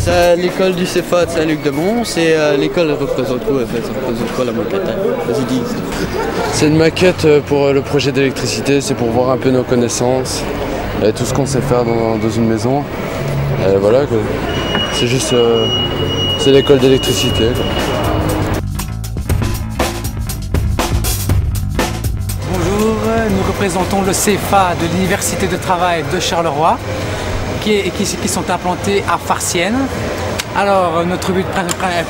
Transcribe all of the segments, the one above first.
C'est l'école du CFA de Saint-Luc-de-Mons et l'école représente quoi en fait? Ça représente quoi la maquette? Vas-y dis. C'est une maquette pour le projet d'électricité, c'est pour voir un peu nos connaissances et tout ce qu'on sait faire dans une maison. Et voilà, c'est juste c'est l'école d'électricité. Bonjour, nous représentons le CFA de l'Université de travail de Charleroi qui sont implantés à Farciennes. Alors notre but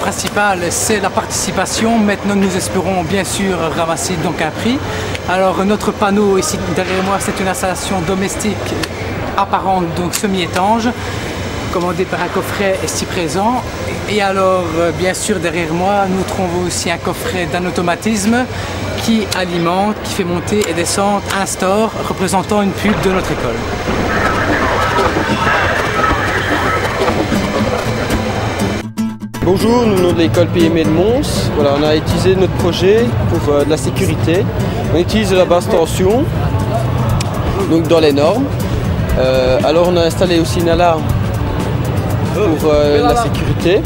principal c'est la participation. Maintenant nous espérons bien sûr ramasser donc un prix. Alors notre panneau ici derrière moi c'est une installation domestique apparente donc semi-étanche commandée par un coffret ici présent. Et alors bien sûr derrière moi nous trouvons aussi un coffret d'un automatisme qui alimente, qui fait monter et descendre un store représentant une pub de notre école. Bonjour, nous venons de l'école PME de Mons. Voilà, on a utilisé notre projet pour de la sécurité. On utilise de la basse tension, donc dans les normes. Alors on a installé aussi une alarme pour la sécurité.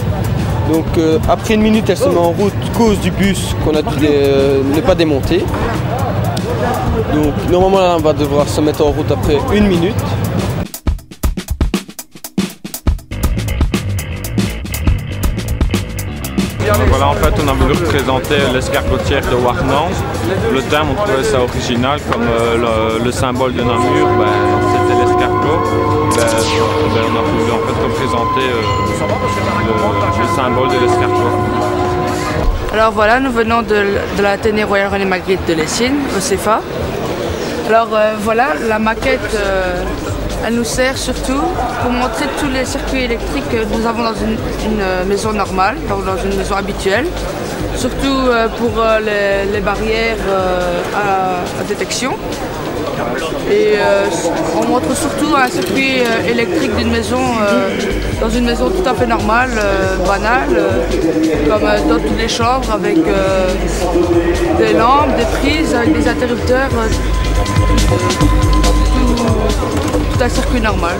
Donc après une minute elle se met en route cause du bus qu'on a dû ne pas démonter. Donc normalement l'alarme va devoir se mettre en route après une minute. Voilà, en fait, on a voulu représenter l'escargotière de Warnant. Le thème, on trouvait ça original, comme le symbole de Namur, c'était l'escargot. On a voulu en fait représenter le symbole de l'escargot. Alors voilà, nous venons de l'Athénée Royal René Magritte de Lessines, au CFA. Alors voilà, la maquette, elle nous sert surtout pour montrer tous les circuits électriques que nous avons dans une maison normale, dans une maison habituelle. Surtout pour les barrières à détection. Et on montre surtout un circuit électrique d'une maison, dans une maison tout à fait normale, banale, comme dans toutes les chambres, avec des lampes, des prises, avec des interrupteurs, tout un circuit normal.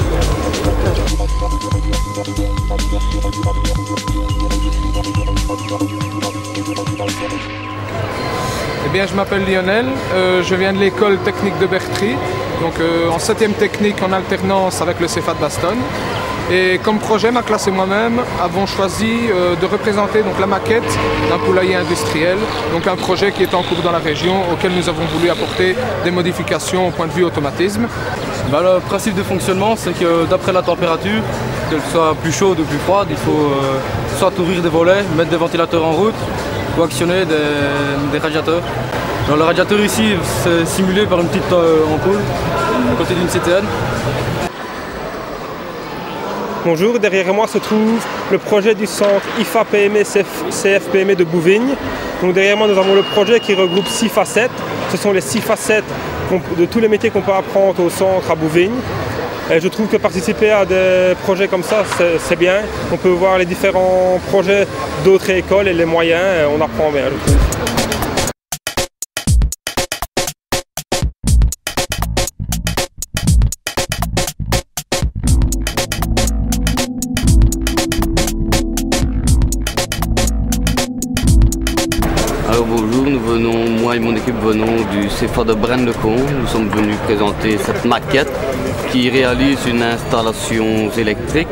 Eh bien, je m'appelle Lionel, je viens de l'école technique de Bertry, donc en 7e technique en alternance avec le CFA de Bastogne. Et comme projet, ma classe et moi-même avons choisi de représenter donc, la maquette d'un poulailler industriel, donc un projet qui est en cours dans la région auquel nous avons voulu apporter des modifications au point de vue automatisme. Le principe de fonctionnement, c'est que d'après la température, qu'elle soit plus chaude ou plus froide, il faut soit ouvrir des volets, mettre des ventilateurs en route ou actionner des radiateurs. Alors, le radiateur ici, c'est simulé par une petite ampoule à côté d'une CTN. Bonjour, derrière moi se trouve le projet du centre IFA PME CFPME de Bouvignes. Donc derrière moi nous avons le projet qui regroupe 6 facettes. Ce sont les 6 facettes de tous les métiers qu'on peut apprendre au centre à Bouvignes. Et je trouve que participer à des projets comme ça, c'est bien. On peut voir les différents projets d'autres écoles et les moyens, on apprend bien, je trouve. Alors bonjour, moi et mon équipe venons du CFA de Braine-le-Comte. Nous sommes venus présenter cette maquette qui réalise une installation électrique.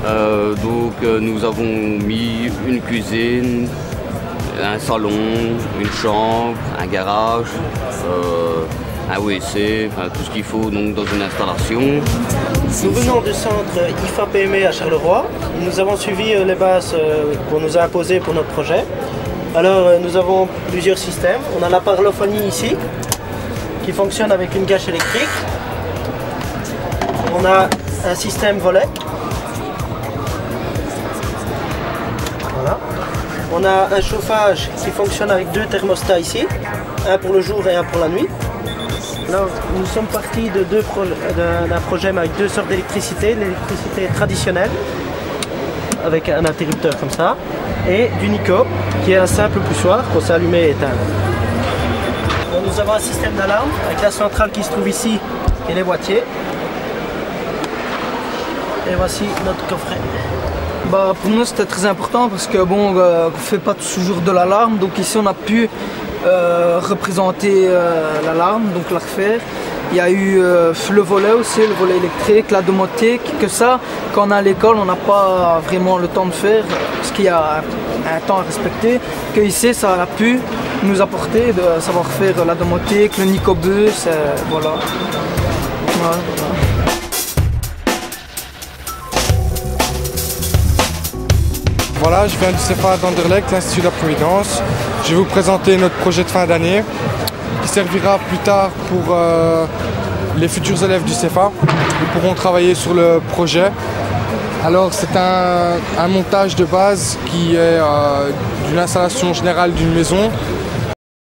Nous avons mis une cuisine, un salon, une chambre, un garage, un WC, enfin, tout ce qu'il faut donc, dans une installation. Nous venons du centre IFA PME à Charleroi. Nous avons suivi les bases qu'on nous a imposées pour notre projet. Alors nous avons plusieurs systèmes. On a la parlophonie ici, qui fonctionne avec une gâche électrique. On a un système volet. Voilà. On a un chauffage qui fonctionne avec 2 thermostats ici, un pour le jour et un pour la nuit. Alors, nous sommes partis d'un projet avec 2 sortes d'électricité, l'électricité traditionnelle, avec un interrupteur comme ça, et du Nico, qui est un simple poussoir qu'on sait allumer et éteindre. Donc, nous avons un système d'alarme avec la centrale qui se trouve ici et les boîtiers. Et voici notre coffret. Pour nous c'était très important parce que on ne fait pas toujours de l'alarme, donc ici on a pu représenter l'alarme, donc la refaire. Il y a eu le volet aussi, le volet électrique, la domotique, que ça, quand on est à l'école, on n'a pas vraiment le temps de faire, parce qu'il y a un temps à respecter, que ici, ça a pu nous apporter de savoir faire la domotique, le Nicobus, voilà. Voilà. Voilà, je viens du CFA d'Anderlecht, l'Institut de la Providence. Je vais vous présenter notre projet de fin d'année qui servira plus tard pour les futurs élèves du CFA. Ils pourront travailler sur le projet. Alors c'est un montage de base qui est d'une installation générale d'une maison